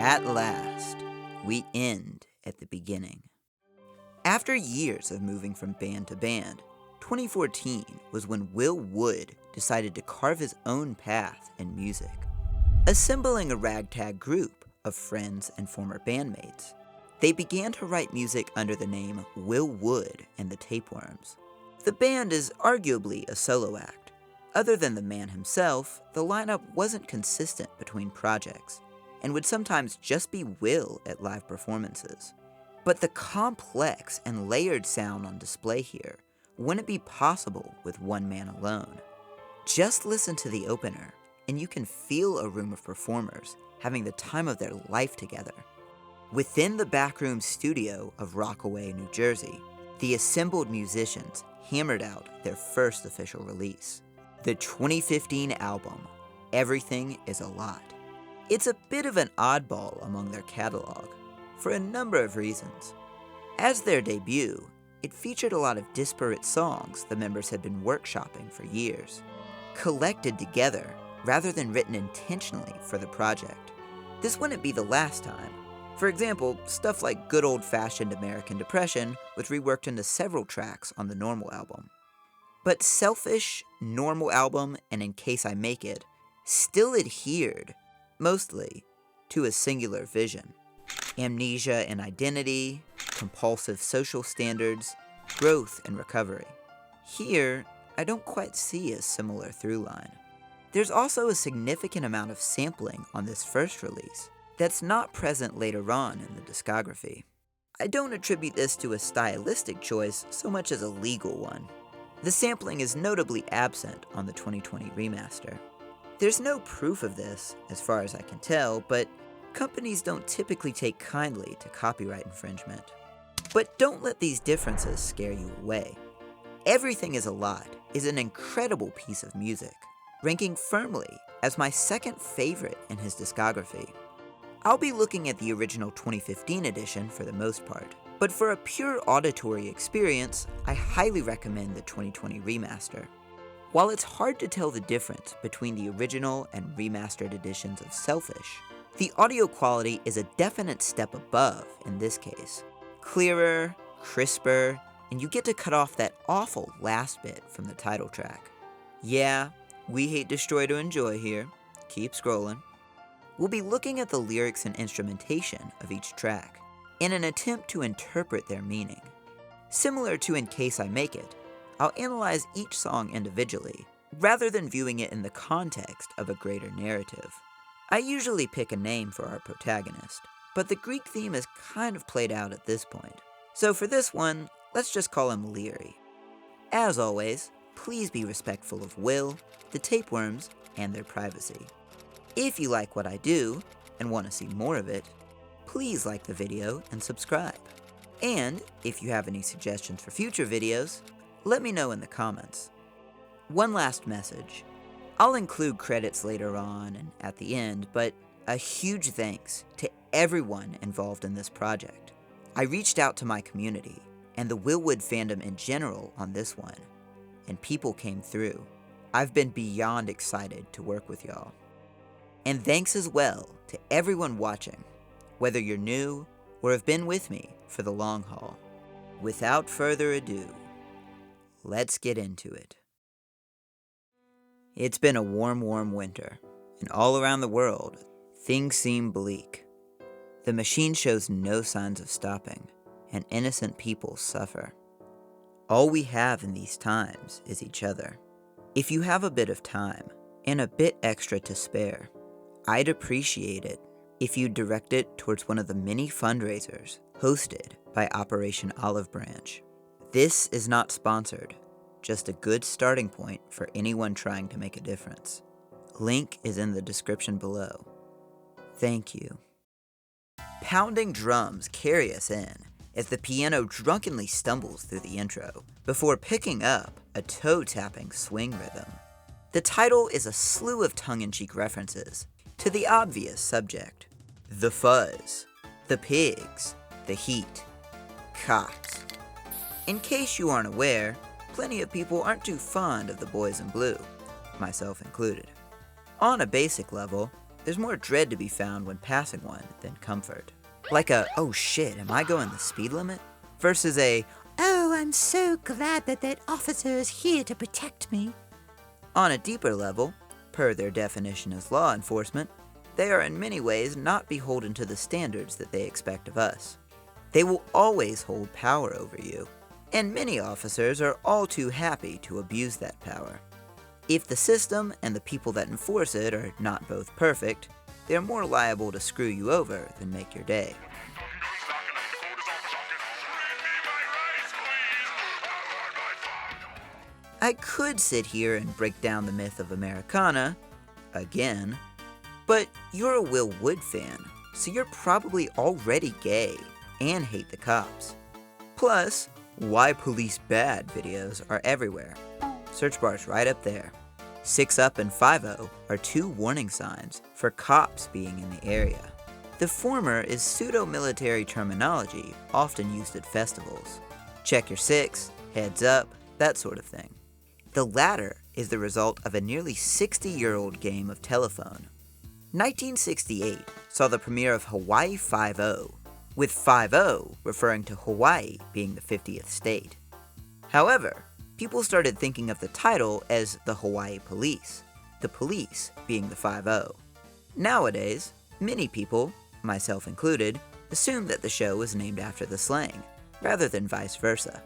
At last, we end at the beginning. After years of moving from band to band, 2014 was when Will Wood decided to carve his own path in music. Assembling a ragtag group of friends and former bandmates, they began to write music under the name Will Wood and the Tapeworms. The band is arguably a solo act. Other than the man himself, the lineup wasn't consistent between projects, and would sometimes just be Will at live performances. But the complex and layered sound on display here wouldn't be possible with one man alone. Just listen to the opener, and you can feel a room of performers having the time of their life together. Within the backroom studio of Rockaway, New Jersey, the assembled musicians hammered out their first official release, the 2015 album, Everything Is a Lot. It's a bit of an oddball among their catalog, for a number of reasons. As their debut, it featured a lot of disparate songs the members had been workshopping for years, collected together rather than written intentionally for the project. This wouldn't be the last time. For example, stuff like Good Old-Fashioned American Depression was reworked into several tracks on the Normal album. But Selfish, Normal album, and In Case I Make It still adhered, mostly, to a singular vision. Amnesia and identity, compulsive social standards, growth and recovery. Here, I don't quite see a similar through line. There's also a significant amount of sampling on this first release that's not present later on in the discography. I don't attribute this to a stylistic choice so much as a legal one. The sampling is notably absent on the 2020 remaster. There's no proof of this, as far as I can tell, but companies don't typically take kindly to copyright infringement. But don't let these differences scare you away. Everything Is a Lot is an incredible piece of music, ranking firmly as my second favorite in his discography. I'll be looking at the original 2015 edition for the most part, but for a pure auditory experience, I highly recommend the 2020 remaster. While it's hard to tell the difference between the original and remastered editions of Selfish, the audio quality is a definite step above in this case. Clearer, crisper, and you get to cut off that awful last bit from the title track. Yeah, we hate Destroy to Enjoy here. Keep scrolling. We'll be looking at the lyrics and instrumentation of each track in an attempt to interpret their meaning. Similar to In Case I Make It, I'll analyze each song individually, rather than viewing it in the context of a greater narrative. I usually pick a name for our protagonist, but the Greek theme is kind of played out at this point. So for this one, let's just call him Leary. As always, please be respectful of Will, the Tapeworms, and their privacy. If you like what I do, and want to see more of it, please like the video and subscribe. And if you have any suggestions for future videos, let me know in the comments. One last message. I'll include credits later on and at the end, but a huge thanks to everyone involved in this project. I reached out to my community and the Will Wood fandom in general on this one, and people came through. I've been beyond excited to work with y'all. And thanks as well to everyone watching, whether you're new or have been with me for the long haul. Without further ado, let's get into it. It's been a warm winter, and all around the world, things seem bleak. The machine shows no signs of stopping, and innocent people suffer. All we have in these times is each other. If you have a bit of time, and a bit extra to spare, I'd appreciate it if you'd direct it towards one of the many fundraisers hosted by Operation Olive Branch. This is not sponsored, just a good starting point for anyone trying to make a difference. Link is in the description below. Thank you. Pounding drums carry us in as the piano drunkenly stumbles through the intro before picking up a toe-tapping swing rhythm. The title is a slew of tongue-in-cheek references to the obvious subject: the fuzz, the pigs, the heat, cops. In case you aren't aware, plenty of people aren't too fond of the boys in blue, myself included. On a basic level, there's more dread to be found when passing one than comfort. Like a, oh shit, am I going the speed limit? Versus a, oh, I'm so glad that officer is here to protect me. On a deeper level, per their definition as law enforcement, they are in many ways not beholden to the standards that they expect of us. They will always hold power over you, and many officers are all too happy to abuse that power. If the system and the people that enforce it are not both perfect, they are more liable to screw you over than make your day. I could sit here and break down the myth of Americana, again, but you're a Will Wood fan, so you're probably already gay and hate the cops. Plus, Why Police Bad videos are everywhere. Search bar's right up there. 6 Up and 5-0 are 2 warning signs for cops being in the area. The former is pseudo-military terminology often used at festivals. Check your 6, heads up, that sort of thing. The latter is the result of a nearly 60-year-old game of telephone. 1968 saw the premiere of Hawaii 5-0, with 5-0 referring to Hawaii being the 50th state. However, people started thinking of the title as the Hawaii Police, the police being the 5-0. Nowadays, many people, myself included, assume that the show was named after the slang, rather than vice versa.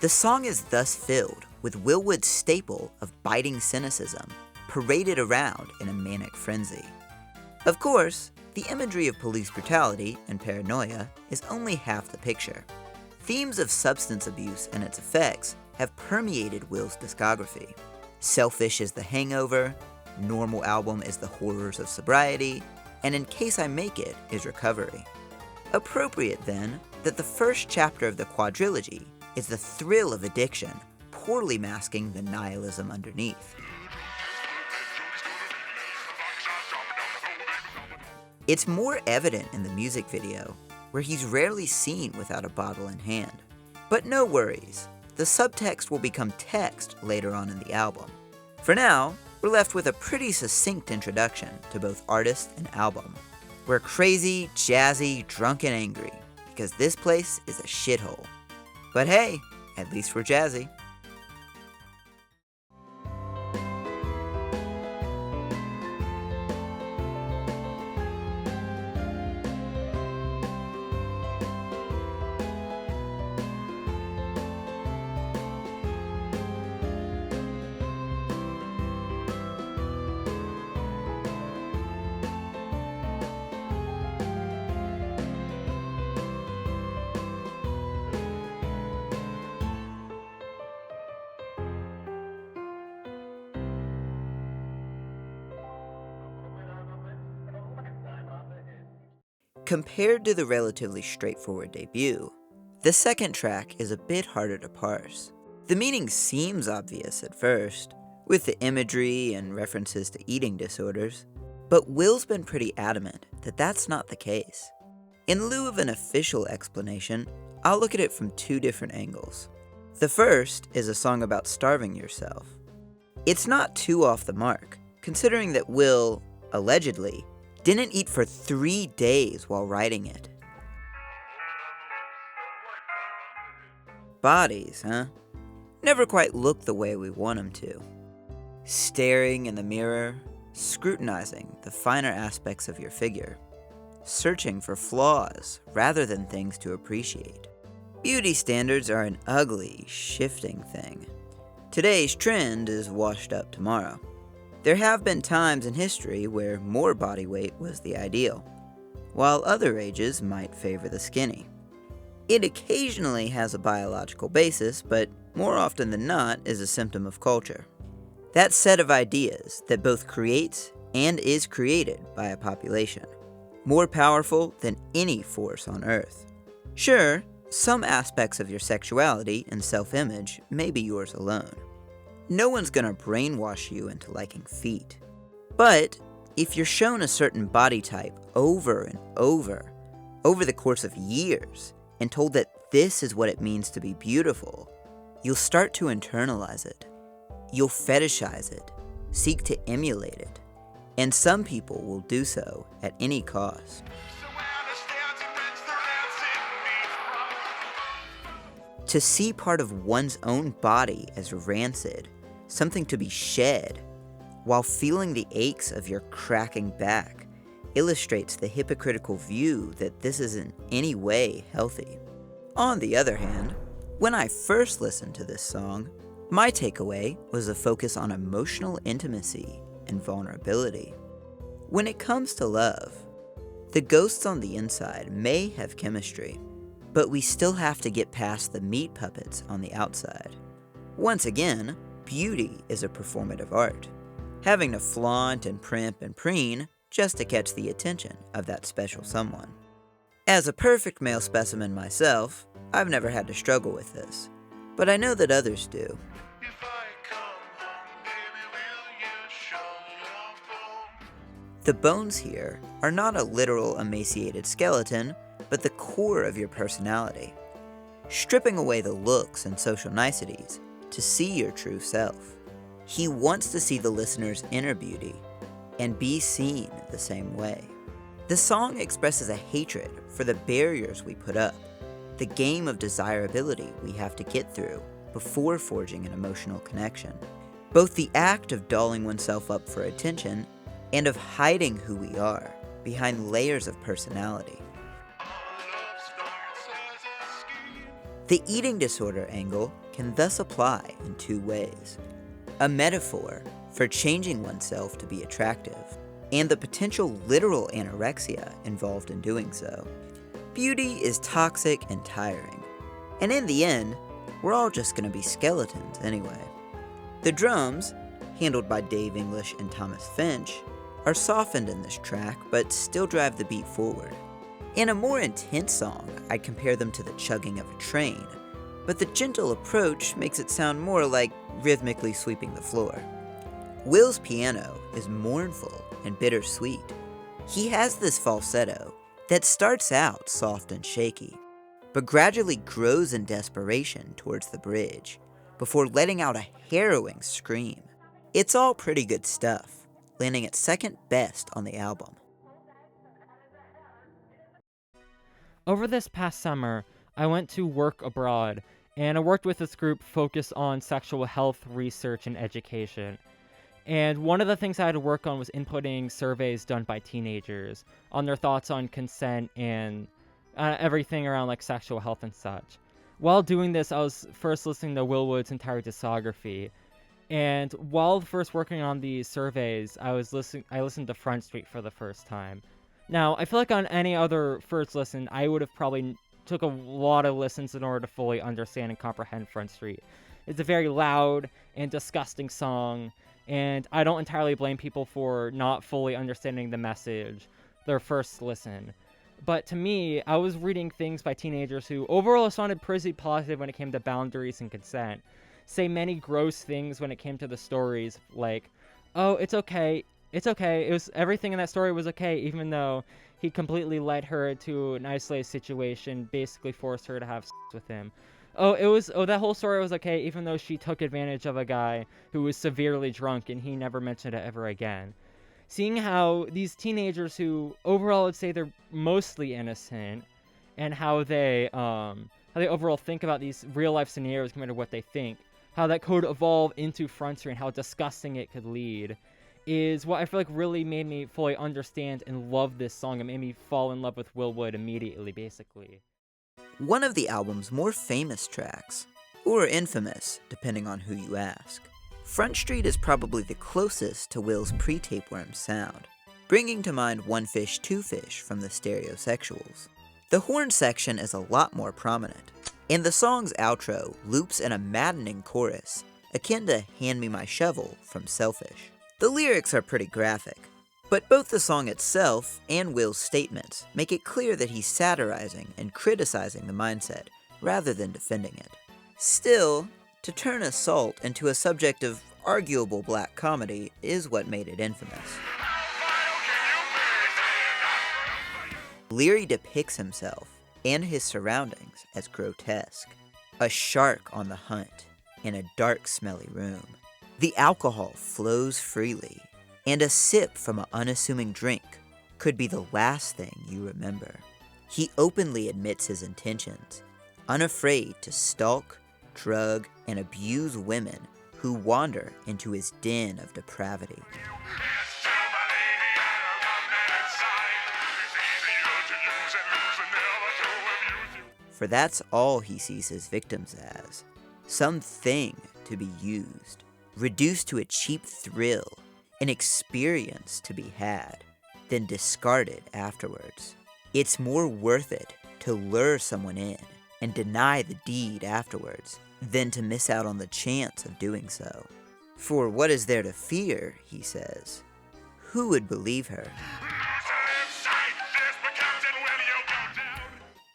The song is thus filled with Will Wood's staple of biting cynicism, paraded around in a manic frenzy. Of course, the imagery of police brutality and paranoia is only half the picture. Themes of substance abuse and its effects have permeated Will's discography. Selfish is The Hangover, Normal Album is The Horrors of Sobriety, and In Case I Make It is Recovery. Appropriate, then, that the first chapter of the quadrilogy is the thrill of addiction, poorly masking the nihilism underneath. It's more evident in the music video, where he's rarely seen without a bottle in hand. But no worries, the subtext will become text later on in the album. For now, we're left with a pretty succinct introduction to both artist and album. We're crazy, jazzy, drunk, and angry, because this place is a shithole. But hey, at least we're jazzy. Compared to the relatively straightforward debut, the second track is a bit harder to parse. The meaning seems obvious at first, with the imagery and references to eating disorders, but Will's been pretty adamant that that's not the case. In lieu of an official explanation, I'll look at it from 2 different angles. The first is a song about starving yourself. It's not too off the mark, considering that Will, allegedly, didn't eat for 3 days while writing it. Bodies, huh? Never quite look the way we want them to. Staring in the mirror, scrutinizing the finer aspects of your figure, searching for flaws rather than things to appreciate. Beauty standards are an ugly, shifting thing. Today's trend is washed up tomorrow. There have been times in history where more body weight was the ideal, while other ages might favor the skinny. It occasionally has a biological basis, but more often than not is a symptom of culture. That set of ideas that both creates and is created by a population, more powerful than any force on Earth. Sure, some aspects of your sexuality and self-image may be yours alone. No one's gonna brainwash you into liking feet. But if you're shown a certain body type over and over the course of years, and told that this is what it means to be beautiful, you'll start to internalize it. You'll fetishize it, seek to emulate it, and some people will do so at any cost. To see part of one's own body as rancid, something to be shed, while feeling the aches of your cracking back, illustrates the hypocritical view that this is in any way healthy. On the other hand, when I first listened to this song, my takeaway was a focus on emotional intimacy and vulnerability. When it comes to love, the ghosts on the inside may have chemistry, but we still have to get past the meat puppets on the outside. Once again, beauty is a performative art, having to flaunt and primp and preen just to catch the attention of that special someone. As a perfect male specimen myself, I've never had to struggle with this, but I know that others do. The bones here are not a literal emaciated skeleton, but the core of your personality, stripping away the looks and social niceties to see your true self. He wants to see the listener's inner beauty and be seen the same way. The song expresses a hatred for the barriers we put up, the game of desirability we have to get through before forging an emotional connection. Both the act of dolling oneself up for attention and of hiding who we are behind layers of personality. The eating disorder angle can thus apply in two ways: a metaphor for changing oneself to be attractive, and the potential literal anorexia involved in doing so. Beauty is toxic and tiring, and in the end, we're all just going to be skeletons anyway. The drums, handled by Dave English and Thomas Finch, are softened in this track but still drive the beat forward. In a more intense song, I'd compare them to the chugging of a train, but the gentle approach makes it sound more like rhythmically sweeping the floor. Will's piano is mournful and bittersweet. He has this falsetto that starts out soft and shaky, but gradually grows in desperation towards the bridge, before letting out a harrowing scream. It's all pretty good stuff, landing at second best on the album. Over this past summer, I went to work abroad, and I worked with this group focused on sexual health research and education. And one of the things I had to work on was inputting surveys done by teenagers on their thoughts on consent and everything around like sexual health and such. While doing this, I was first listening to Will Wood's entire discography. And while first working on these surveys, I listened to Front Street for the first time. Now, I feel like on any other first listen, I would have probably took a lot of listens in order to fully understand and comprehend Front Street. It's a very loud and disgusting song, and I don't entirely blame people for not fully understanding the message their first listen. But to me, I was reading things by teenagers who overall sounded pretty positive when it came to boundaries and consent. Say many gross things when it came to the stories, like, oh, it's okay, everything in that story was okay, even though he completely led her to an isolated situation, basically forced her to have sex with him. That whole story was okay, even though she took advantage of a guy who was severely drunk and he never mentioned it ever again. Seeing how these teenagers who overall would say they're mostly innocent, and how they overall think about these real life scenarios compared to what they think, how that could evolve into Front Street and how disgusting it could lead, is what I feel like really made me fully understand and love this song. It made me fall in love with Will Wood immediately, basically. One of the album's more famous tracks, or infamous, depending on who you ask, Front Street is probably the closest to Will's pre-Tapeworms sound, bringing to mind One Fish, Two Fish from the Stereosexuals. The horn section is a lot more prominent, and the song's outro loops in a maddening chorus, akin to Hand Me My Shovel from Selfish. The lyrics are pretty graphic, but both the song itself and Will's statements make it clear that he's satirizing and criticizing the mindset, rather than defending it. Still, to turn assault into a subject of arguable black comedy is what made it infamous. Leary depicts himself and his surroundings as grotesque. A shark on the hunt in a dark, smelly room. The alcohol flows freely, and a sip from an unassuming drink could be the last thing you remember. He openly admits his intentions, unafraid to stalk, drug, and abuse women who wander into his den of depravity. For that's all he sees his victims as, something to be used, reduced to a cheap thrill, an experience to be had, then discarded afterwards. It's more worth it to lure someone in and deny the deed afterwards than to miss out on the chance of doing so. For what is there to fear, he says. Who would believe her?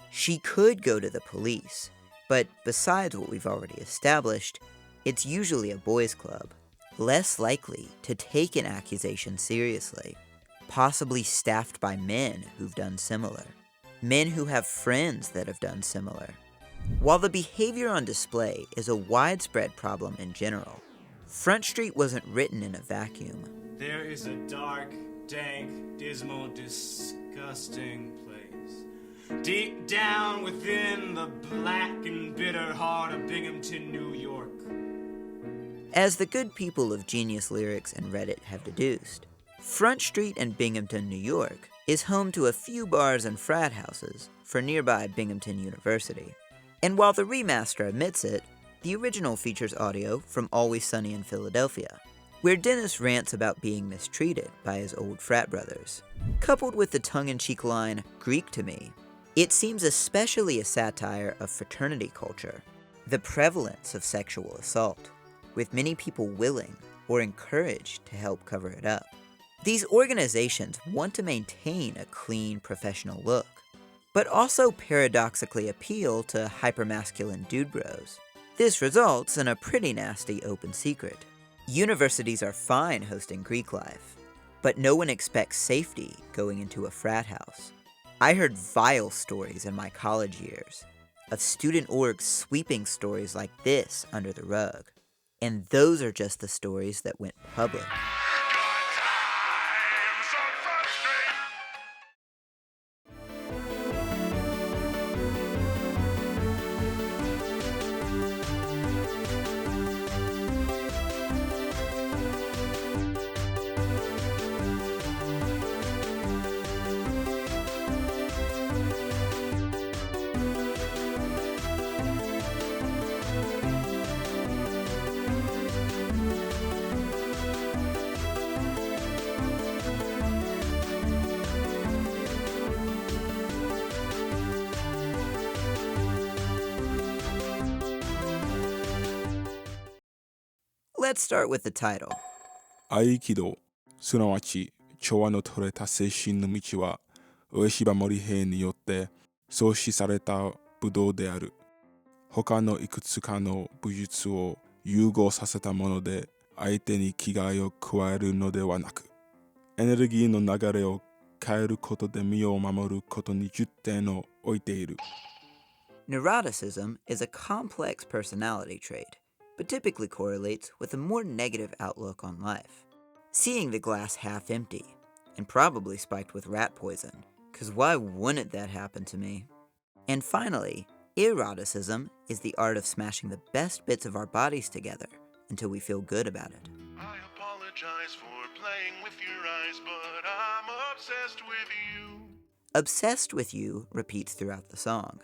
She could go to the police, but besides what we've already established, it's usually a boys' club, less likely to take an accusation seriously, possibly staffed by men who've done similar, men who have friends that have done similar. While the behavior on display is a widespread problem in general, Front Street wasn't written in a vacuum. There is a dark, dank, dismal, disgusting place, deep down within the black and bitter heart of Binghamton, New York. As the good people of Genius Lyrics and Reddit have deduced, Front Street in Binghamton, New York is home to a few bars and frat houses for nearby Binghamton University. And while the remaster admits it, the original features audio from Always Sunny in Philadelphia, where Dennis rants about being mistreated by his old frat brothers. Coupled with the tongue-in-cheek line, Greek to me, it seems especially a satire of fraternity culture, the prevalence of sexual assault, with many people willing or encouraged to help cover it up. These organizations want to maintain a clean, professional look, but also paradoxically appeal to hypermasculine dude bros. This results in a pretty nasty open secret. Universities are fine hosting Greek life, but no one expects safety going into a frat house. I heard vile stories in my college years of student orgs sweeping stories like this under the rug, and those are just the stories that went public. Let's start with the title. Aikido, すなわち調和の取れた精神の道は上柴森平によって創始された武道である。他のいくつかの武術を融合させたもので相手に危害を加えるのではなく、エネルギーの流れを変えることで身を守ることに重点を置いている。Neuroticism is a complex personality trait, but typically correlates with a more negative outlook on life. Seeing the glass half empty, and probably spiked with rat poison, cause why wouldn't that happen to me? And finally, eroticism is the art of smashing the best bits of our bodies together until we feel good about it. I apologize for playing with your eyes, but I'm obsessed with you. Obsessed with you repeats throughout the song,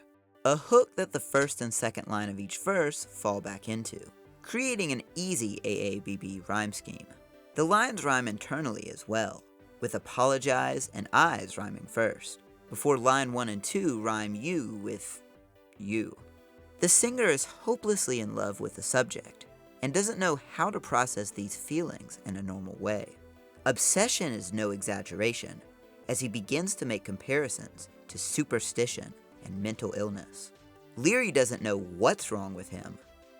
a hook that the first and second line of each verse fall back into, creating an easy AABB rhyme scheme. The lines rhyme internally as well, with apologize and eyes rhyming first, before line 1 and 2 rhyme you with you. The singer is hopelessly in love with the subject, and doesn't know how to process these feelings in a normal way. Obsession is no exaggeration, as he begins to make comparisons to superstition and mental illness. Leary doesn't know what's wrong with him,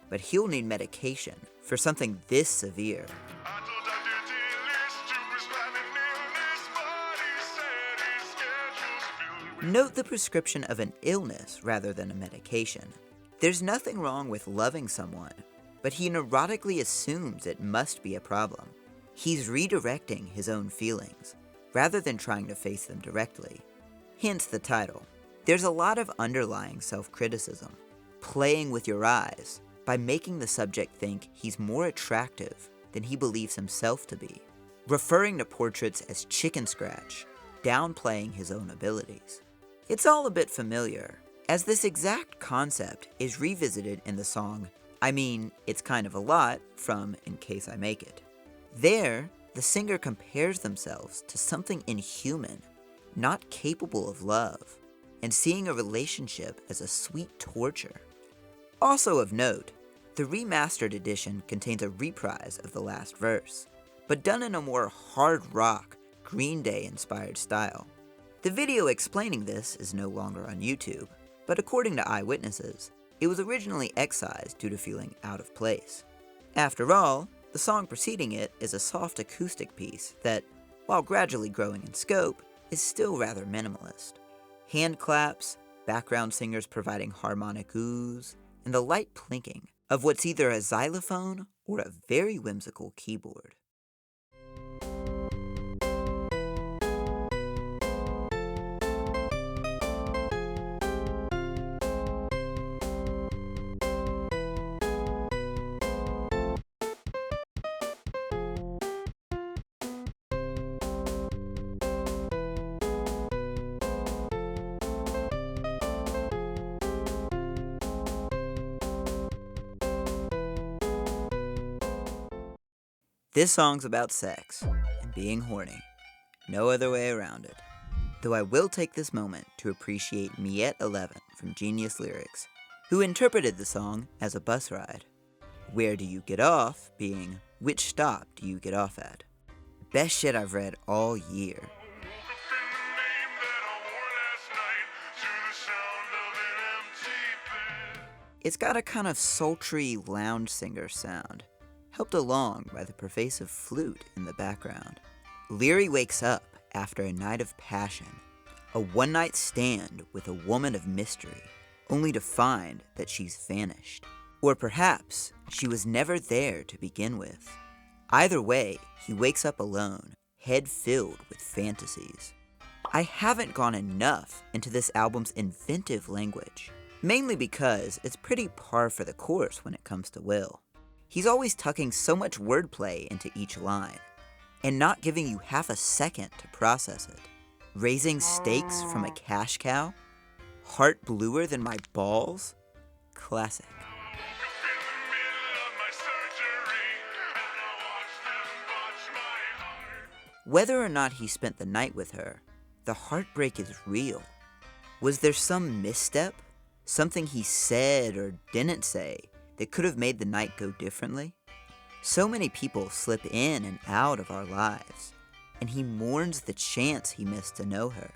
but he'll need medication for something this severe. I told Dr. Dillis to prescribe an illness, but he said his schedule's filled with... Note the prescription of an illness rather than a medication. There's nothing wrong with loving someone, but he neurotically assumes it must be a problem. He's redirecting his own feelings, rather than trying to face them directly. Hence the title. There's a lot of underlying self-criticism, playing with your eyes, by making the subject think he's more attractive than he believes himself to be, referring to portraits as chicken scratch, downplaying his own abilities. It's all a bit familiar, as this exact concept is revisited in the song I Mean, It's Kind of a Lot from In Case I Make It. There, the singer compares themselves to something inhuman, not capable of love, and seeing a relationship as a sweet torture. Also of note, the remastered edition contains a reprise of the last verse, but done in a more hard rock, Green Day-inspired style. The video explaining this is no longer on YouTube, but according to eyewitnesses, it was originally excised due to feeling out of place. After all, the song preceding it is a soft acoustic piece that, while gradually growing in scope, is still rather minimalist. Hand claps, background singers providing harmonic oohs, and the light plinking of what's either a xylophone or a very whimsical keyboard. This song's about sex and being horny. No other way around it. Though I will take this moment to appreciate Miette11 from Genius Lyrics, who interpreted the song as a bus ride. Where do you get off being, which stop do you get off at? Best shit I've read all year. It's got a kind of sultry lounge singer sound, helped along by the pervasive flute in the background. Leary wakes up after a night of passion, a one-night stand with a woman of mystery, only to find that she's vanished. Or perhaps she was never there to begin with. Either way, he wakes up alone, head filled with fantasies. I haven't gone enough into this album's inventive language, mainly because it's pretty par for the course when it comes to Will. He's always tucking so much wordplay into each line, and not giving you half a second to process it. Raising stakes from a cash cow? Heart bluer than my balls? Classic. Whether or not he spent the night with her, the heartbreak is real. Was there some misstep? Something he said or didn't say that could have made the night go differently? So many people slip in and out of our lives, and he mourns the chance he missed to know her,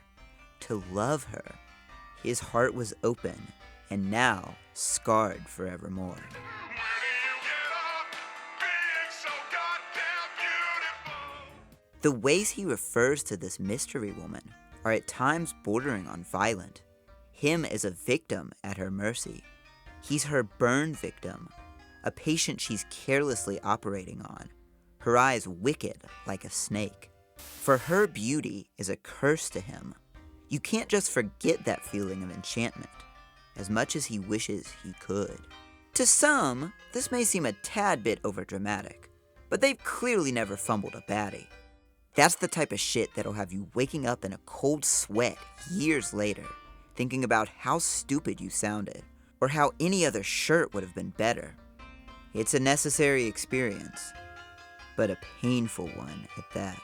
to love her. His heart was open, and now scarred forevermore. The ways he refers to this mystery woman are at times bordering on violent. Him as a victim at her mercy. He's her burn victim, a patient she's carelessly operating on, her eyes wicked like a snake. For her beauty is a curse to him. You can't just forget that feeling of enchantment, as much as he wishes he could. To some, this may seem a tad bit overdramatic, but they've clearly never fumbled a baddie. That's the type of shit that'll have you waking up in a cold sweat years later, thinking about how stupid you sounded, or how any other shirt would have been better. It's a necessary experience, but a painful one at that.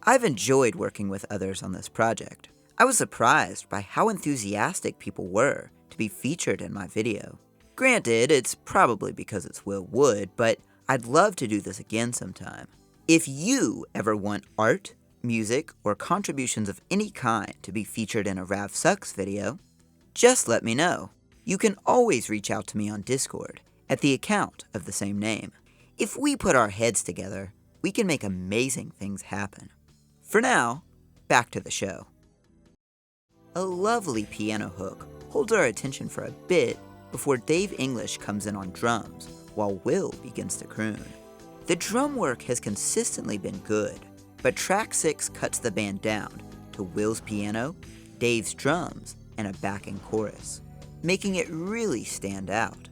I've enjoyed working with others on this project. I was surprised by how enthusiastic people were to be featured in my video. Granted, it's probably because it's Will Wood, but I'd love to do this again sometime. If you ever want art, music, or contributions of any kind to be featured in a ravsucks video, just let me know. You can always reach out to me on Discord at the account of the same name. If we put our heads together, we can make amazing things happen. For now, back to the show. A lovely piano hook holds our attention for a bit before Dave English comes in on drums while Will begins to croon. The drum work has consistently been good, but track 6 cuts the band down to Will's piano, Dave's drums, and a backing chorus, making it really stand out.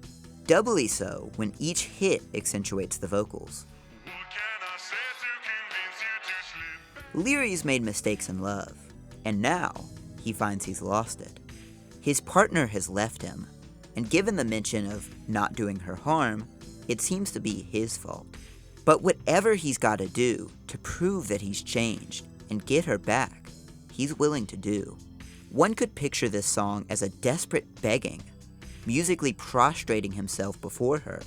Doubly so when each hit accentuates the vocals. What can I say to convince you to sleep? Leary's made mistakes in love, and now he finds he's lost it. His partner has left him, and given the mention of not doing her harm, it seems to be his fault. But whatever he's got to do to prove that he's changed and get her back, he's willing to do. One could picture this song as a desperate begging, musically prostrating himself before her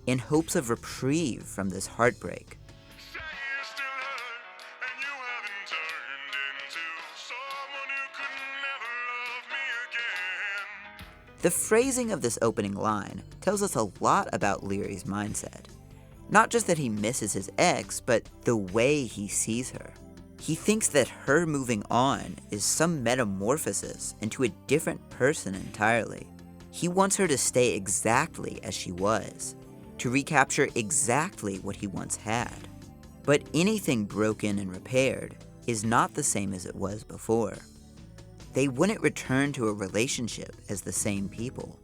in hopes of reprieve from this heartbreak. Say you still hurt, and you haven't turned into someone who could never love me again. The phrasing of this opening line tells us a lot about Leary's mindset. Not just that he misses his ex, but the way he sees her. He thinks that her moving on is some metamorphosis into a different person entirely. He wants her to stay exactly as she was, to recapture exactly what he once had. But anything broken and repaired is not the same as it was before. They wouldn't return to a relationship as the same people.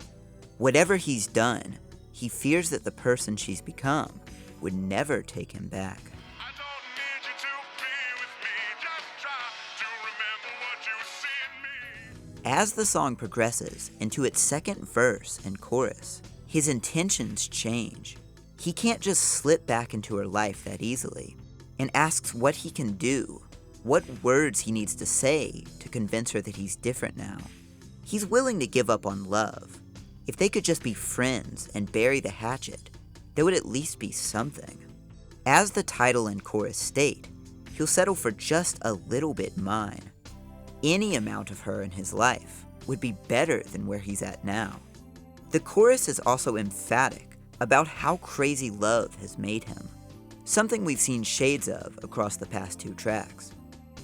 Whatever he's done, he fears that the person she's become would never take him back. I don't need you to be with me, just try to remember what you see in me. As the song progresses into its second verse and chorus, his intentions change. He can't just slip back into her life that easily, and asks what he can do, what words he needs to say to convince her that he's different now. He's willing to give up on love. If they could just be friends and bury the hatchet, there would at least be something. As the title and chorus state, he'll settle for just a little bit mine. Any amount of her in his life would be better than where he's at now. The chorus is also emphatic about how crazy love has made him, something we've seen shades of across the past 2 tracks.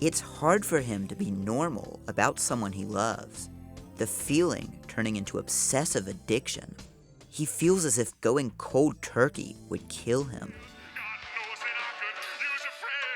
It's hard for him to be normal about someone he loves, the feeling turning into obsessive addiction. He feels as if going cold turkey would kill him. God knows that I could use a friend.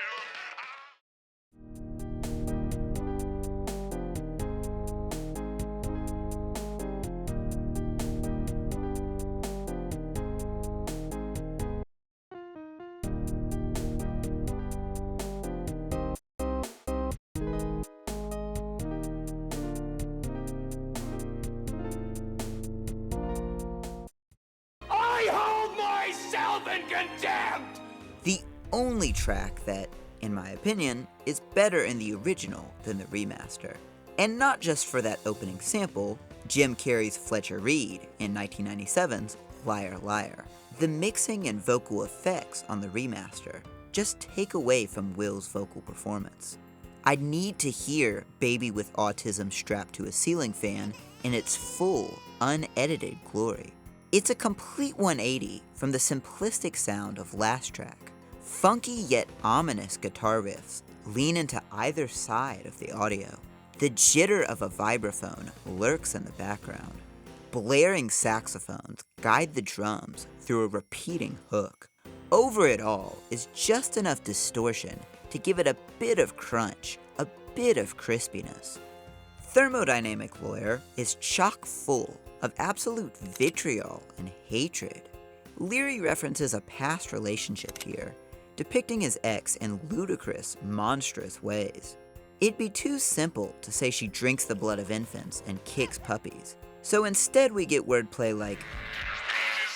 I hold myself in contempt! The only track that, in my opinion, is better in the original than the remaster. And not just for that opening sample, Jim Carrey's Fletcher Reed in 1997's Liar Liar. The mixing and vocal effects on the remaster just take away from Will's vocal performance. I need to hear Baby with Autism strapped to a ceiling fan in its full, unedited glory. It's a complete 180 from the simplistic sound of last track. Funky yet ominous guitar riffs lean into either side of the audio. The jitter of a vibraphone lurks in the background. Blaring saxophones guide the drums through a repeating hook. Over it all is just enough distortion to give it a bit of crunch, a bit of crispiness. Thermodynamic Lawyer is chock full of absolute vitriol and hatred. Leary references a past relationship here, depicting his ex in ludicrous, monstrous ways. It'd be too simple to say she drinks the blood of infants and kicks puppies, so instead we get wordplay like,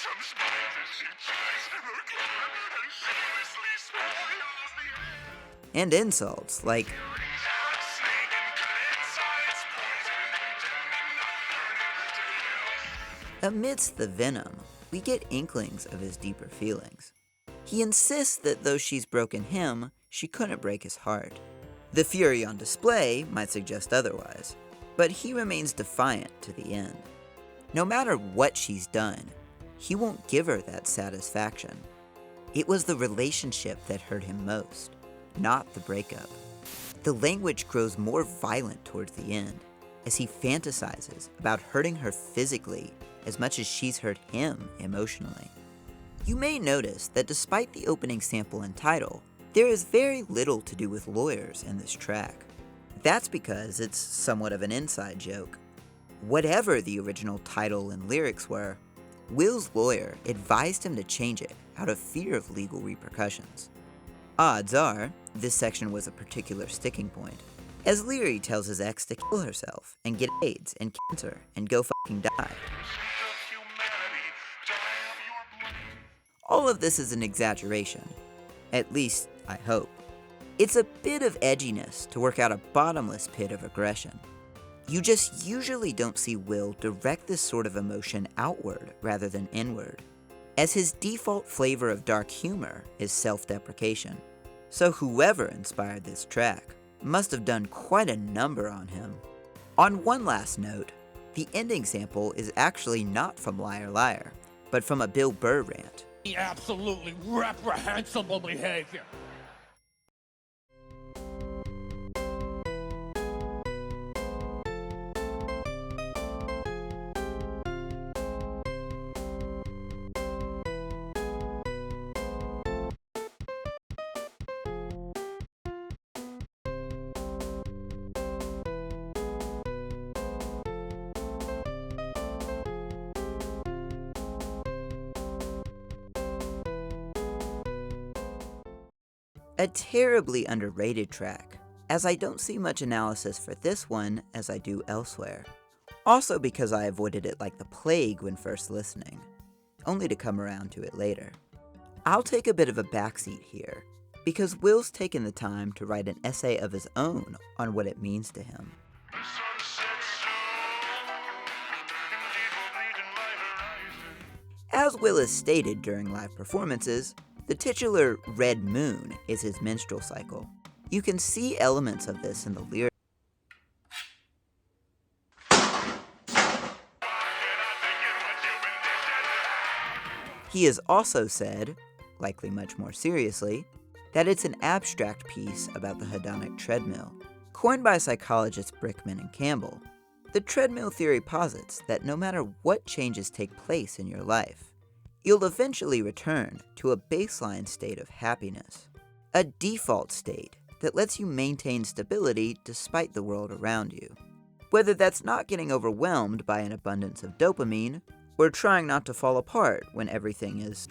Some spiders she tries to recline and shamelessly spoils the and insults like, snake and cut inside its poison. amidst the venom, we get inklings of his deeper feelings. He insists that though she's broken him, she couldn't break his heart. The fury on display might suggest otherwise, but he remains defiant to the end. No matter what she's done, he won't give her that satisfaction. It was the relationship that hurt him most, not the breakup. The language grows more violent towards the end, as he fantasizes about hurting her physically as much as she's hurt him emotionally. You may notice that despite the opening sample and title, there is very little to do with lawyers in this track. That's because it's somewhat of an inside joke. Whatever the original title and lyrics were, Will's lawyer advised him to change it out of fear of legal repercussions. Odds are, this section was a particular sticking point, as Leary tells his ex to kill herself and get AIDS and cancer and go fucking die. All of this is an exaggeration. At least, I hope. It's a bit of edginess to work out a bottomless pit of aggression. You just usually don't see Will direct this sort of emotion outward rather than inward, as his default flavor of dark humor is self-deprecation. So whoever inspired this track must have done quite a number on him. On one last note, the ending sample is actually not from Liar Liar, but from a Bill Burr rant. Absolutely reprehensible behavior. A terribly underrated track, as I don't see much analysis for this one as I do elsewhere. Also because I avoided it like the plague when first listening, only to come around to it later. I'll take a bit of a backseat here, because Will's taken the time to write an essay of his own on what it means to him. As Will has stated during live performances, the titular Red Moon is his menstrual cycle. You can see elements of this in the lyrics. He has also said, likely much more seriously, that it's an abstract piece about the hedonic treadmill. Coined by psychologists Brickman and Campbell, the treadmill theory posits that no matter what changes take place in your life, you'll eventually return to a baseline state of happiness, a default state that lets you maintain stability despite the world around you. Whether that's not getting overwhelmed by an abundance of dopamine, or trying not to fall apart when everything is...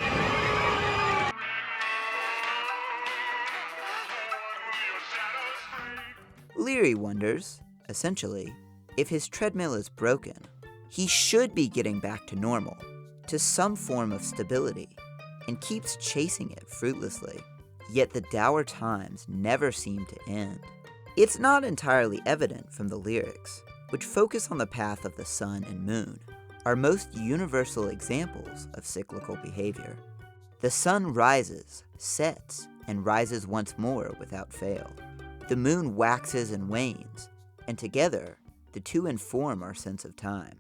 Leary wonders, essentially, if his treadmill is broken, he should be getting back to normal, to some form of stability, and keeps chasing it fruitlessly. Yet the dour times never seem to end. It's not entirely evident from the lyrics, which focus on the path of the sun and moon, are most universal examples of cyclical behavior. The sun rises, sets, and rises once more without fail. The moon waxes and wanes, and together, the two inform our sense of time.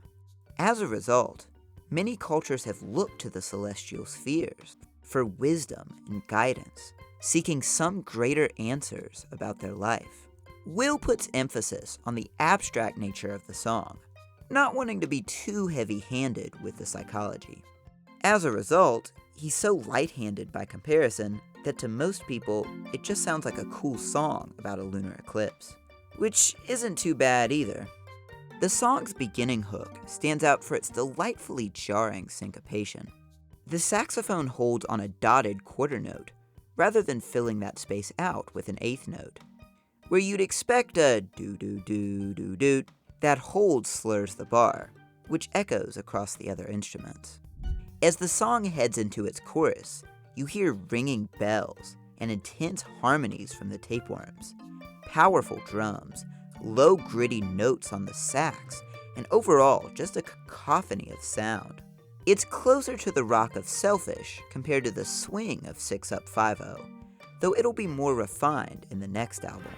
As a result, many cultures have looked to the celestial spheres for wisdom and guidance, seeking some greater answers about their life. Will puts emphasis on the abstract nature of the song, not wanting to be too heavy-handed with the psychology. As a result, he's so light-handed by comparison that to most people, it just sounds like a cool song about a lunar eclipse, which isn't too bad either. The song's beginning hook stands out for its delightfully jarring syncopation. The saxophone holds on a dotted quarter note, rather than filling that space out with an eighth note. Where you'd expect a doo-doo-doo-doo-doo, that hold slurs the bar, which echoes across the other instruments. As the song heads into its chorus, you hear ringing bells and intense harmonies from the tapeworms, powerful drums, low gritty notes on the sax, and overall just a cacophony of sound. It's closer to the rock of Selfish compared to the swing of 6 Up 5-0, though it'll be more refined in the next album.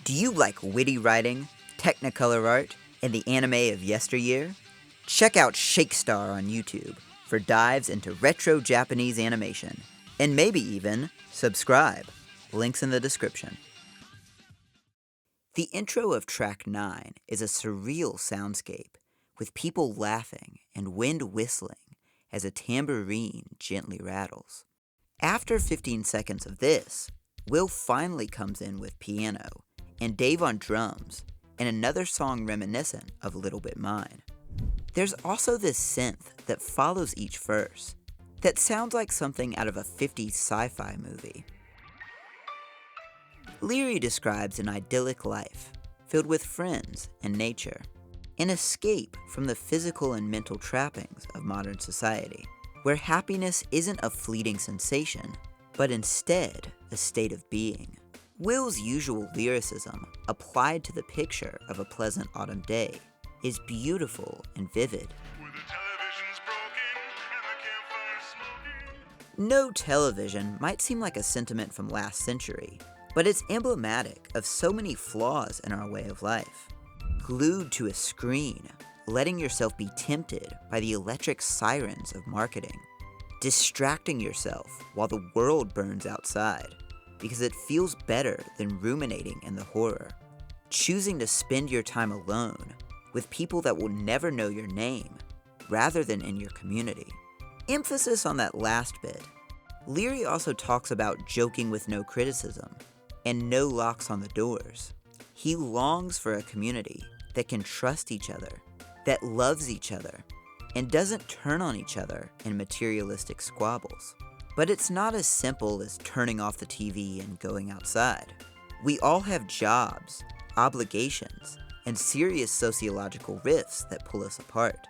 Do you like witty writing, technicolor art, and the anime of yesteryear? Check out ShaykStarr on YouTube for dives into retro Japanese animation, and maybe even subscribe. Links in the description. The intro of track 9 is a surreal soundscape with people laughing and wind whistling as a tambourine gently rattles. After 15 seconds of this, Will finally comes in with piano, and Dave on drums, and another song reminiscent of Little Bit Mine. There's also this synth that follows each verse that sounds like something out of a 50s sci-fi movie. Leary describes an idyllic life filled with friends and nature, an escape from the physical and mental trappings of modern society, where happiness isn't a fleeting sensation, but instead a state of being. Will's usual lyricism, applied to the picture of a pleasant autumn day, is beautiful and vivid. Where the television's broken and the campfire's smoking. No television might seem like a sentiment from last century, but it's emblematic of so many flaws in our way of life. Glued to a screen, letting yourself be tempted by the electric sirens of marketing. Distracting yourself while the world burns outside, because it feels better than ruminating in the horror. Choosing to spend your time alone with people that will never know your name, rather than in your community. Emphasis on that last bit. Leary also talks about joking with no criticism, and no locks on the doors. He longs for a community that can trust each other, that loves each other, and doesn't turn on each other in materialistic squabbles. But it's not as simple as turning off the TV and going outside. We all have jobs, obligations, and serious sociological rifts that pull us apart.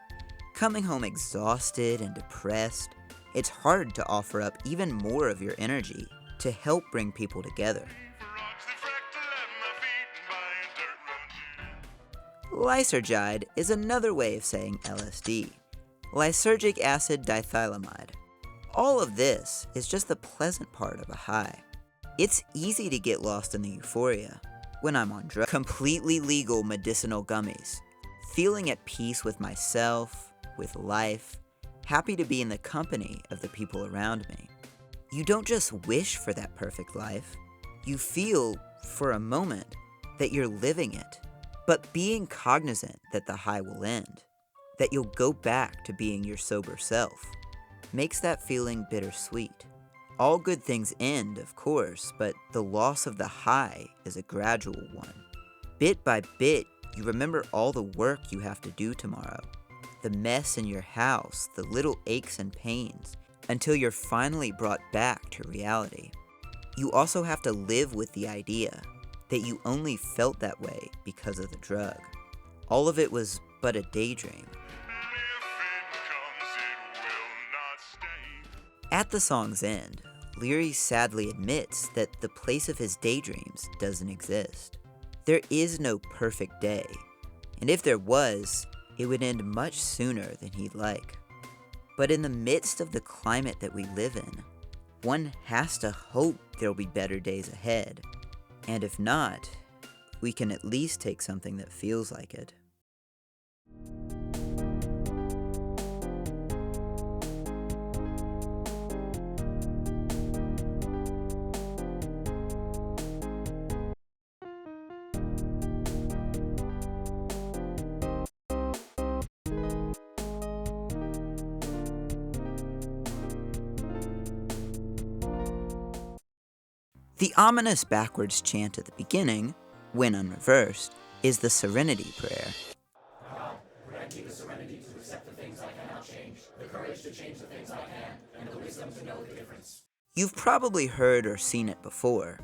Coming home exhausted and depressed, it's hard to offer up even more of your energy to help bring people together. Rocks the fractal at my feet and buying dirt road. Lysergide is another way of saying LSD. Lysergic acid dithylamide. All of this is just the pleasant part of a high. It's easy to get lost in the euphoria when I'm on drugs. Completely legal medicinal gummies. Feeling at peace with myself, with life, happy to be in the company of the people around me. You don't just wish for that perfect life. You feel, for a moment, that you're living it, but being cognizant that the high will end, that you'll go back to being your sober self, makes that feeling bittersweet. All good things end, of course, but the loss of the high is a gradual one. Bit by bit, you remember all the work you have to do tomorrow, the mess in your house, the little aches and pains, until you're finally brought back to reality. You also have to live with the idea that you only felt that way because of the drug. All of it was but a daydream. At the song's end, Leary sadly admits that the place of his daydreams doesn't exist. There is no perfect day, and if there was, it would end much sooner than he'd like. But in the midst of the climate that we live in, one has to hope there'll be better days ahead, and if not, we can at least take something that feels like it. The ominous backwards chant at the beginning, when unreversed, is the Serenity Prayer. You've probably heard or seen it before,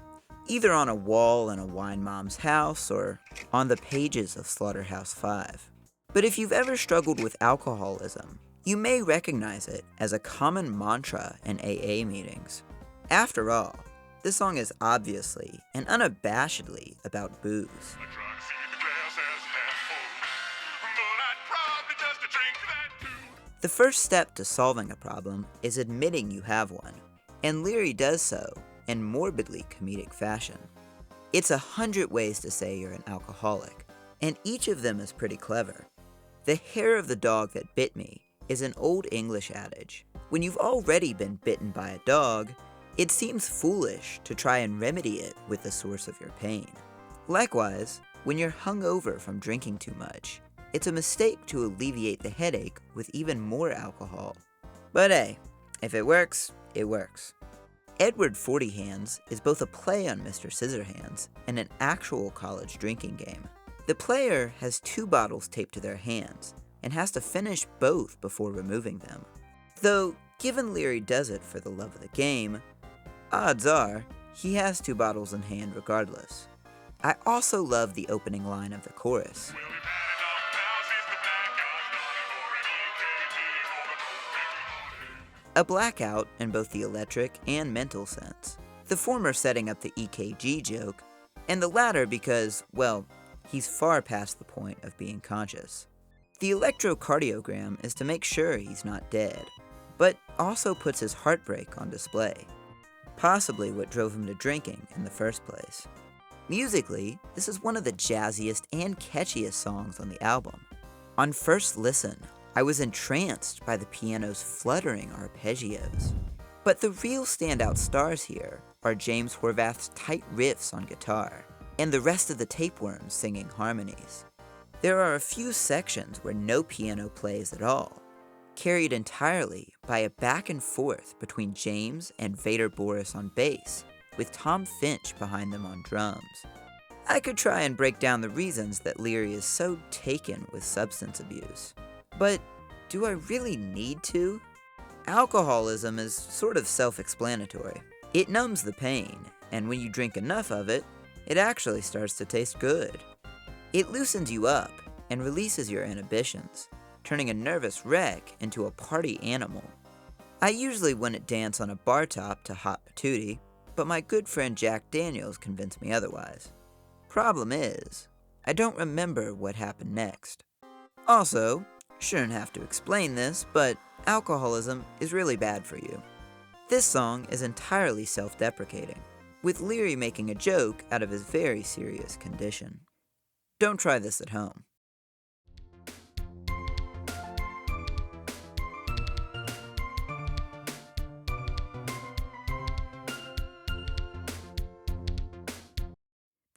either on a wall in a wine mom's house or on the pages of Slaughterhouse-Five. But if you've ever struggled with alcoholism, you may recognize it as a common mantra in AA meetings. After all, this song is obviously and unabashedly about booze. I try to see the glass as half full, but I'd probably just drink that too. The first step to solving a problem is admitting you have one, and Leary does so in morbidly comedic fashion. It's 100 ways to say you're an alcoholic, and each of them is pretty clever. The hair of the dog that bit me is an old English adage. When you've already been bitten by a dog, it seems foolish to try and remedy it with the source of your pain. Likewise, when you're hungover from drinking too much, it's a mistake to alleviate the headache with even more alcohol. But hey, if it works, it works. Edward 40 Hands is both a play on Mr. Scissorhands and an actual college drinking game. The player has 2 bottles taped to their hands and has to finish both before removing them. Though, given Leary does it for the love of the game, odds are he has 2 bottles in hand regardless. I also love the opening line of the chorus. A blackout in both the electric and mental sense. The former setting up the EKG joke, and the latter because, well, he's far past the point of being conscious. The electrocardiogram is to make sure he's not dead, but also puts his heartbreak on display. Possibly what drove him to drinking in the first place. Musically, this is one of the jazziest and catchiest songs on the album. On first listen, I was entranced by the piano's fluttering arpeggios. But the real standout stars here are James Horvath's tight riffs on guitar, and the rest of the Tapeworms singing harmonies. There are a few sections where no piano plays at all, carried entirely by a back and forth between James and Vader Boris on bass, with Tom Finch behind them on drums. I could try and break down the reasons that Leary is so taken with substance abuse. But do I really need to? Alcoholism is sort of self-explanatory. It numbs the pain, and when you drink enough of it, it actually starts to taste good. It loosens you up and releases your inhibitions, turning a nervous wreck into a party animal. I usually wouldn't dance on a bar top to Hot Patootie, but my good friend Jack Daniels convinced me otherwise. Problem is, I don't remember what happened next. Also, shouldn't have to explain this, but alcoholism is really bad for you. This song is entirely self-deprecating, with Leary making a joke out of his very serious condition. Don't try this at home.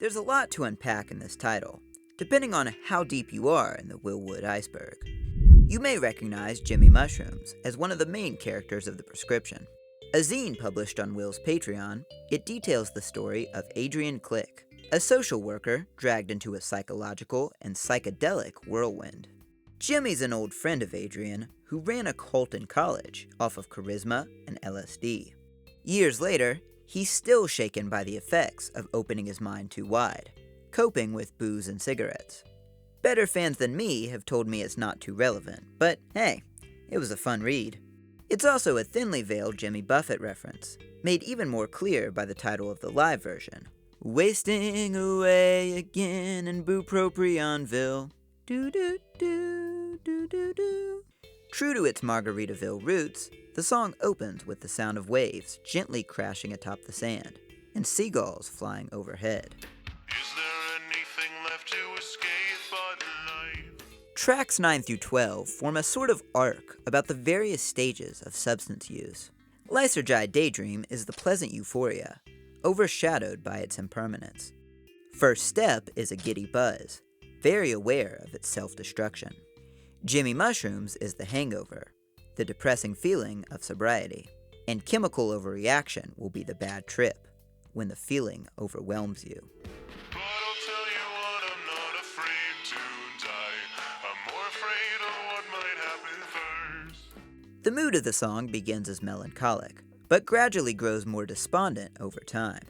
There's a lot to unpack in this title, depending on how deep you are in the Will Wood iceberg. You may recognize Jimmy Mushrooms as one of the main characters of the prescription. A zine published on Will's Patreon, it details the story of Adrian Click, a social worker dragged into a psychological and psychedelic whirlwind. Jimmy's an old friend of Adrian who ran a cult in college off of charisma and LSD. Years later, he's still shaken by the effects of opening his mind too wide, coping with booze and cigarettes. Better fans than me have told me it's not too relevant, but hey, it was a fun read. It's also a thinly veiled Jimmy Buffett reference, made even more clear by the title of the live version. Wasting away again in Booproprionville. Do-do-do, True to its Margaritaville roots, the song opens with the sound of waves gently crashing atop the sand, and seagulls flying overhead. Is there anything left to escape but life? Tracks 9 through 12 form a sort of arc about the various stages of substance use. Lysergide Daydream is the pleasant euphoria, overshadowed by its impermanence. First Step is a giddy buzz, very aware of its self-destruction. Jimmy Mushrooms is the hangover, the depressing feeling of sobriety. And Chemical Overreaction will be the bad trip, when the feeling overwhelms you. But I'll tell you what, I'm not afraid to die. I'm more afraid of what might happen first. The mood of the song begins as melancholic, but gradually grows more despondent over time.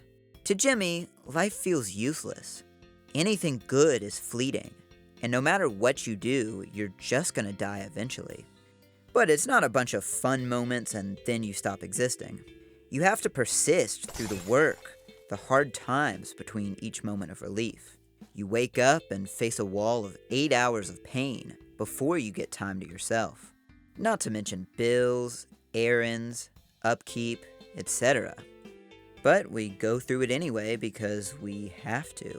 To Jimmy, life feels useless. Anything good is fleeting, and no matter what you do, you're just gonna die eventually. But it's not a bunch of fun moments and then you stop existing. You have to persist through the work, the hard times between each moment of relief. You wake up and face a wall of 8 hours of pain before you get time to yourself. Not to mention bills, errands, upkeep, etc. But we go through it anyway because we have to.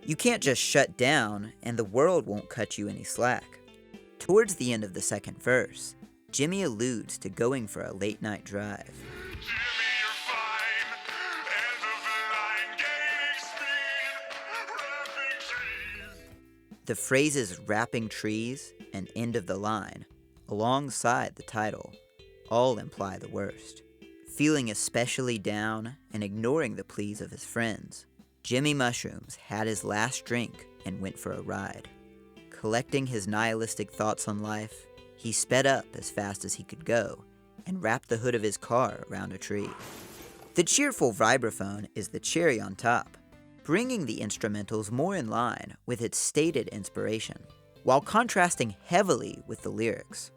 You can't just shut down and the world won't cut you any slack. Towards the end of the second verse, Jimmy alludes to going for a late-night drive. Jimmy, you're fine. End of the line, gaining speed, wrapping trees. The phrases "wrapping trees" and "end of the line," alongside the title, all imply the worst. Feeling especially down and ignoring the pleas of his friends, Jimmy Mushrooms had his last drink and went for a ride. Collecting his nihilistic thoughts on life, he sped up as fast as he could go and wrapped the hood of his car around a tree. The cheerful vibraphone is the cherry on top, bringing the instrumentals more in line with its stated inspiration, while contrasting heavily with the lyrics.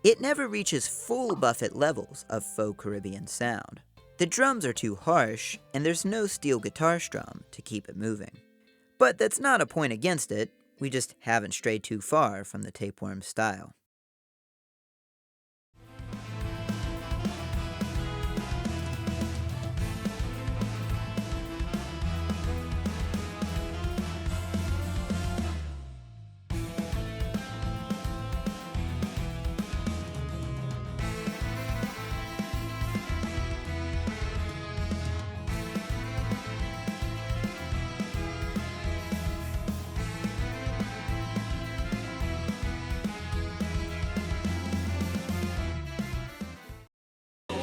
It never reaches full Buffett levels of faux Caribbean sound. The drums are too harsh, and there's no steel guitar strum to keep it moving. But that's not a point against it, we just haven't strayed too far from the Tapeworms style.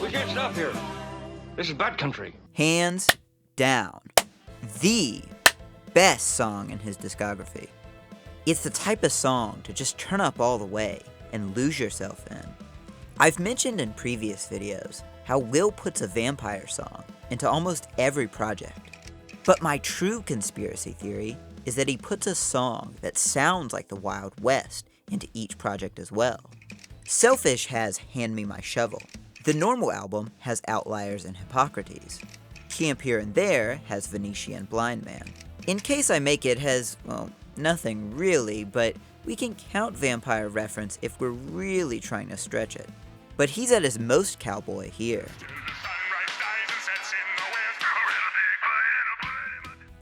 We can't stop here. This is bad country. Hands down, the best song in his discography. It's the type of song to just turn up all the way and lose yourself in. I've mentioned in previous videos how Will puts a vampire song into almost every project. But my true conspiracy theory is that he puts a song that sounds like the Wild West into each project as well. Selfish has Hand Me My Shovel. The Normal album has Outliers and Hippocrates. Camp Here and There has Venetian Blind Man. In Case I Make It has, well, nothing really, but we can count vampire reference if we're really trying to stretch it. But he's at his most cowboy here.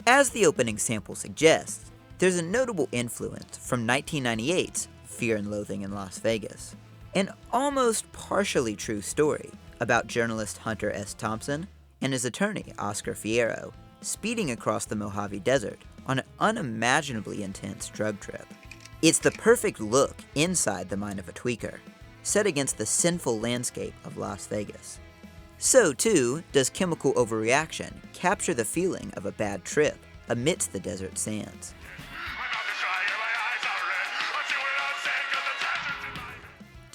As the opening sample suggests, there's a notable influence from 1998's Fear and Loathing in Las Vegas. An almost partially true story about journalist Hunter S. Thompson and his attorney Oscar Fierro speeding across the Mojave Desert on an unimaginably intense drug trip. It's the perfect look inside the mind of a tweaker, set against the sinful landscape of Las Vegas. So too does Chemical Overreaction capture the feeling of a bad trip amidst the desert sands.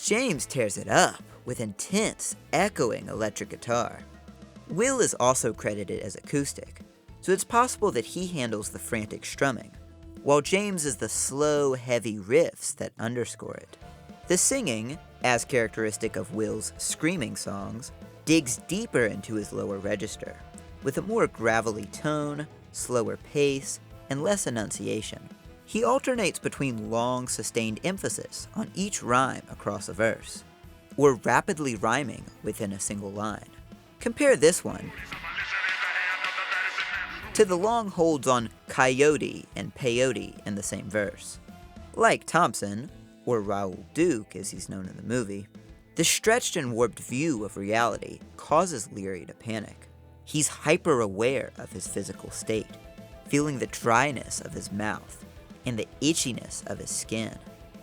James tears it up with intense, echoing electric guitar. Will is also credited as acoustic, so it's possible that he handles the frantic strumming, while James is the slow, heavy riffs that underscore it. The singing, as characteristic of Will's screaming songs, digs deeper into his lower register, with a more gravelly tone, slower pace, and less enunciation. He alternates between long, sustained emphasis on each rhyme across a verse, or rapidly rhyming within a single line. Compare this one to the long holds on coyote and peyote in the same verse. Like Thompson, or Raoul Duke as he's known in the movie, the stretched and warped view of reality causes Leary to panic. He's hyper-aware of his physical state, feeling the dryness of his mouth and the itchiness of his skin.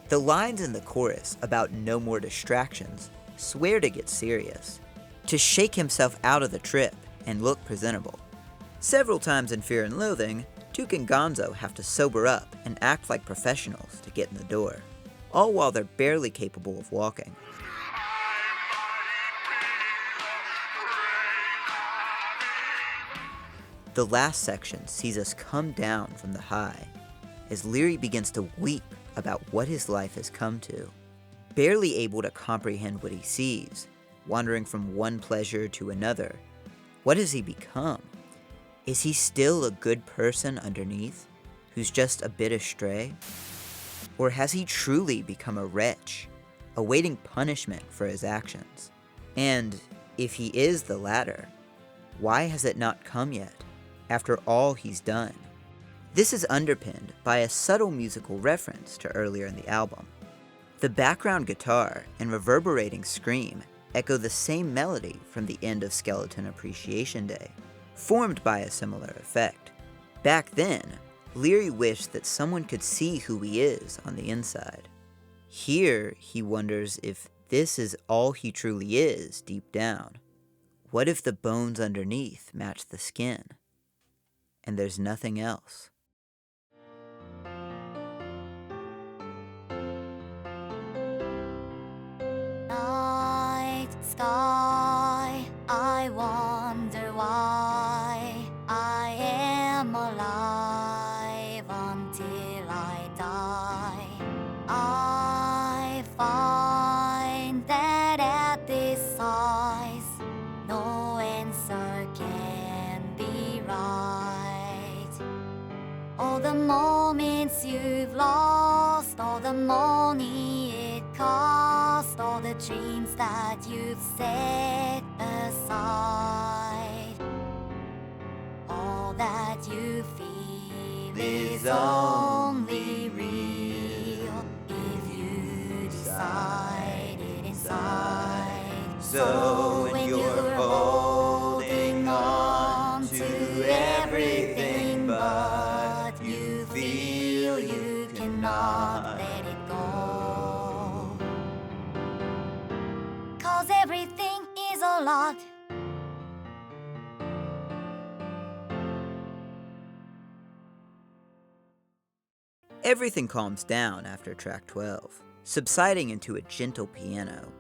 The lines in the chorus about no more distractions swear to get serious, to shake himself out of the trip and look presentable. Several times in Fear and Loathing, Duke and Gonzo have to sober up and act like professionals to get in the door, all while they're barely capable of walking. The last section sees us come down from the high, as Leary begins to weep about what his life has come to. Barely able to comprehend what he sees, wandering from one pleasure to another, what has he become? Is he still a good person underneath, who's just a bit astray? Or has he truly become a wretch, awaiting punishment for his actions? And if he is the latter, why has it not come yet, after all he's done? This is underpinned by a subtle musical reference to earlier in the album. The background guitar and reverberating scream echo the same melody from the end of Skeleton Appreciation Day, formed by a similar effect. Back then, Leary wished that someone could see who he is on the inside. Here, he wonders if this is all he truly is deep down. What if the bones underneath match the skin, and there's nothing else? Night sky, I wonder why I am alive until I die. I find that at this size, no answer can be right. All the moments you've lost, all the money it cost, all the dreams that you've set aside, all that you feel is only real if you decide it inside. So when you're holding on to everything but you feel you cannot let it go, 'cause everything is a lot. Everything calms down after track 12, subsiding into a gentle piano,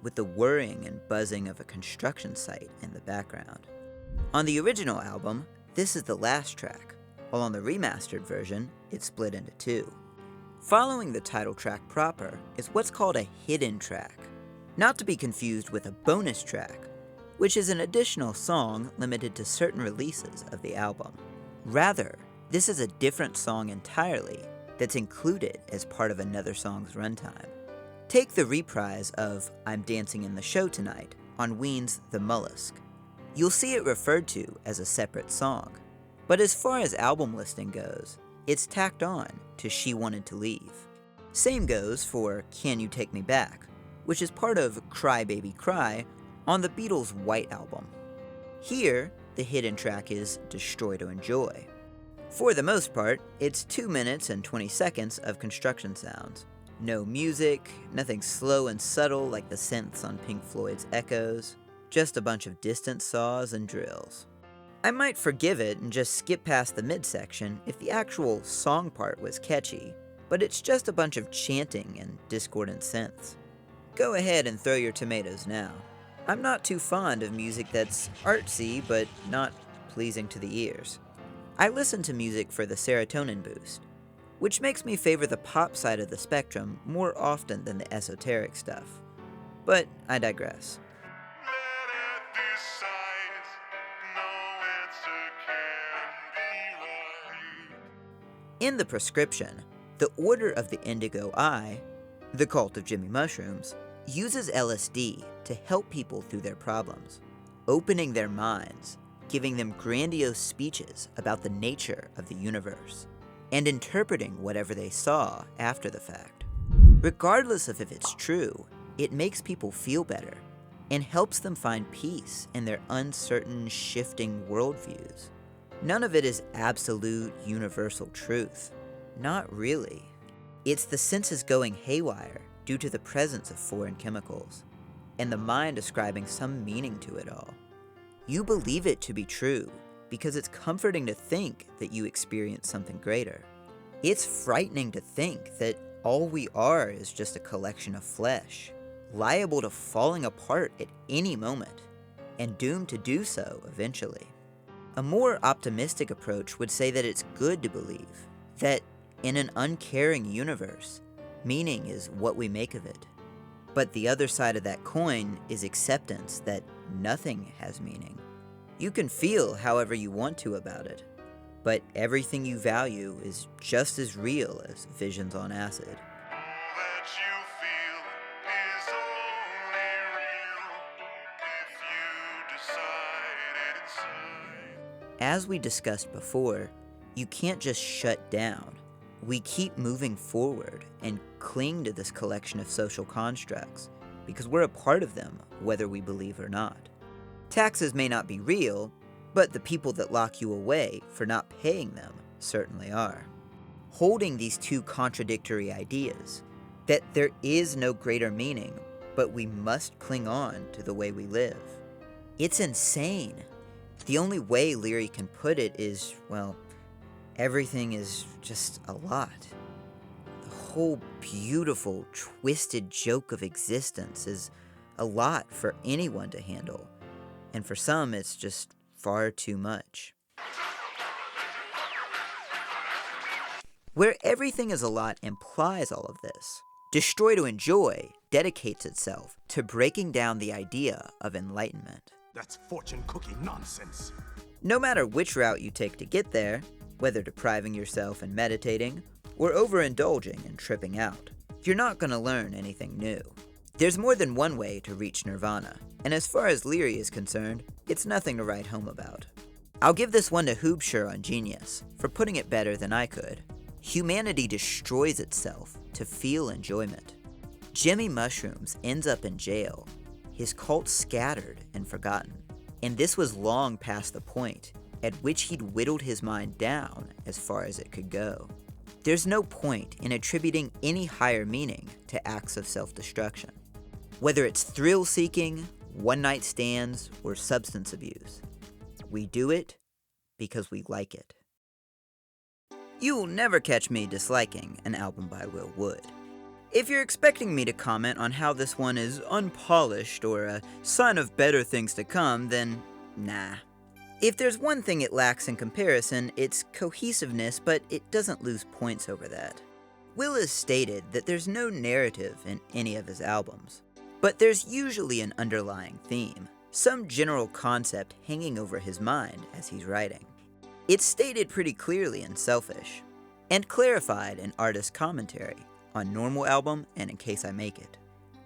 with the whirring and buzzing of a construction site in the background. On the original album, this is the last track, while on the remastered version, it's split into two. Following the title track proper is what's called a hidden track, not to be confused with a bonus track, which is an additional song limited to certain releases of the album. Rather, this is a different song entirely that's included as part of another song's runtime. Take the reprise of I'm Dancing in the Show Tonight on Ween's The Mollusk. You'll see it referred to as a separate song, but as far as album listing goes, it's tacked on to She Wanted to Leave. Same goes for Can You Take Me Back, which is part of Cry Baby Cry on the Beatles' White Album. Here, the hidden track is Destroy to Enjoy. For the most part, it's 2 minutes and 20 seconds of construction sounds. No music, nothing slow and subtle like the synths on Pink Floyd's Echoes, just a bunch of distant saws and drills. I might forgive it and just skip past the midsection if the actual song part was catchy, but it's just a bunch of chanting and discordant synths. Go ahead and throw your tomatoes now. I'm not too fond of music that's artsy but not pleasing to the ears. I listen to music for the serotonin boost, which makes me favor the pop side of the spectrum more often than the esoteric stuff. But I digress. In the prescription, the Order of the Indigo Eye, the cult of Jimmy Mushrooms, uses LSD to help people through their problems, opening their minds, giving them grandiose speeches about the nature of the universe, and interpreting whatever they saw after the fact. Regardless of if it's true, it makes people feel better and helps them find peace in their uncertain, shifting worldviews. None of it is absolute, universal truth. Not really. It's the senses going haywire due to the presence of foreign chemicals, and the mind ascribing some meaning to it all. You believe it to be true because it's comforting to think that you experience something greater. It's frightening to think that all we are is just a collection of flesh, liable to falling apart at any moment, and doomed to do so eventually. A more optimistic approach would say that it's good to believe that in an uncaring universe, meaning is what we make of it. But the other side of that coin is acceptance that nothing has meaning. You can feel however you want to about it, but everything you value is just as real as visions on acid. As we discussed before, you can't just shut down. We keep moving forward and cling to this collection of social constructs because we're a part of them, whether we believe or not. Taxes may not be real, but the people that lock you away for not paying them certainly are. Holding these two contradictory ideas, that there is no greater meaning, but we must cling on to the way we live. It's insane. The only way Leary can put it is, well, everything is just a lot. The whole beautiful, twisted joke of existence is a lot for anyone to handle, and for some it's just far too much. Where everything is a lot implies all of this. Destroy to Enjoy dedicates itself to breaking down the idea of enlightenment. That's fortune cookie nonsense. No matter which route you take to get there, whether depriving yourself and meditating, or overindulging and tripping out, you're not going to learn anything new. There's more than one way to reach nirvana, and as far as Leary is concerned, it's nothing to write home about. I'll give this one to Hoobsher on Genius for putting it better than I could. Humanity destroys itself to feel enjoyment. Jimmy Mushrooms ends up in jail, his cult scattered and forgotten, and this was long past the point at which he'd whittled his mind down as far as it could go. There's no point in attributing any higher meaning to acts of self-destruction. Whether it's thrill-seeking, one-night stands, or substance abuse, we do it because we like it. You'll never catch me disliking an album by Will Wood. If you're expecting me to comment on how this one is unpolished or a sign of better things to come, then nah. If there's one thing it lacks in comparison, it's cohesiveness, but it doesn't lose points over that. Will has stated that there's no narrative in any of his albums, but there's usually an underlying theme, some general concept hanging over his mind as he's writing. It's stated pretty clearly in Selfish, and clarified in Artist Commentary on Normal Album and In Case I Make It.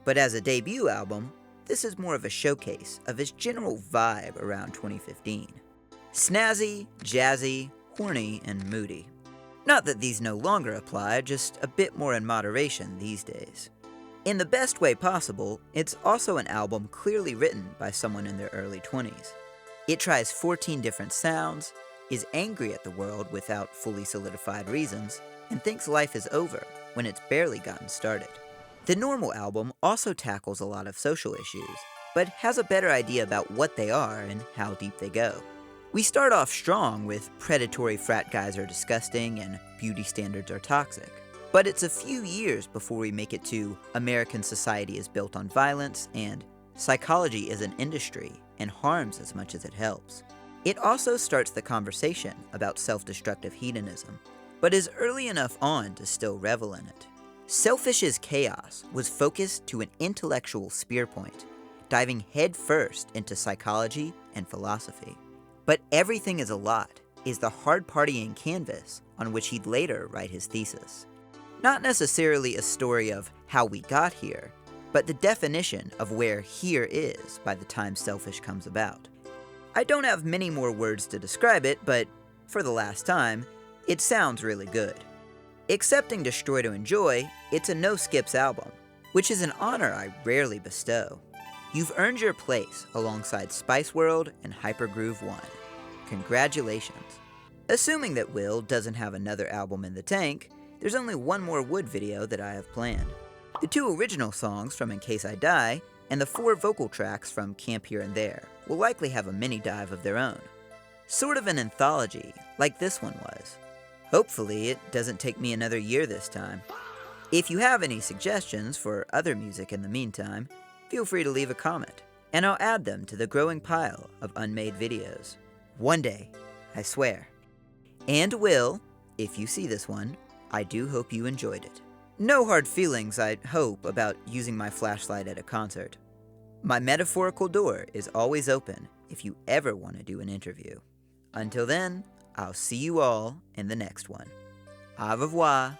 But as a debut album, this is more of a showcase of his general vibe around 2015. Snazzy, jazzy, horny, and moody. Not that these no longer apply, just a bit more in moderation these days. In the best way possible, it's also an album clearly written by someone in their early 20s. It tries 14 different sounds, is angry at the world without fully solidified reasons, and thinks life is over when it's barely gotten started. The Normal album also tackles a lot of social issues, but has a better idea about what they are and how deep they go. We start off strong with predatory frat guys are disgusting and beauty standards are toxic, but it's a few years before we make it to American society is built on violence and psychology is an industry and harms as much as it helps. It also starts the conversation about self-destructive hedonism, but is early enough on to still revel in it. Selfish's chaos was focused to an intellectual spear point, diving headfirst into psychology and philosophy. But Everything is a Lot is the hard-partying canvas on which he'd later write his thesis. Not necessarily a story of how we got here, but the definition of where here is by the time Selfish comes about. I don't have many more words to describe it, but for the last time, it sounds really good. Excepting Destroy to Enjoy, it's a no-skips album, which is an honor I rarely bestow. You've earned your place alongside Spice World and Hypergroove 1. Congratulations. Assuming that Will doesn't have another album in the tank, there's only one more Wood video that I have planned. The 2 original songs from In Case I Die and the 4 vocal tracks from Camp Here and There will likely have a mini dive of their own. Sort of an anthology, like this one was. Hopefully it doesn't take me another year this time. If you have any suggestions for other music in the meantime, feel free to leave a comment, and I'll add them to the growing pile of unmade videos. One day, I swear. And Will, if you see this one, I do hope you enjoyed it. No hard feelings, I hope, about using my flashlight at a concert. My metaphorical door is always open if you ever want to do an interview. Until then, I'll see you all in the next one. Au revoir.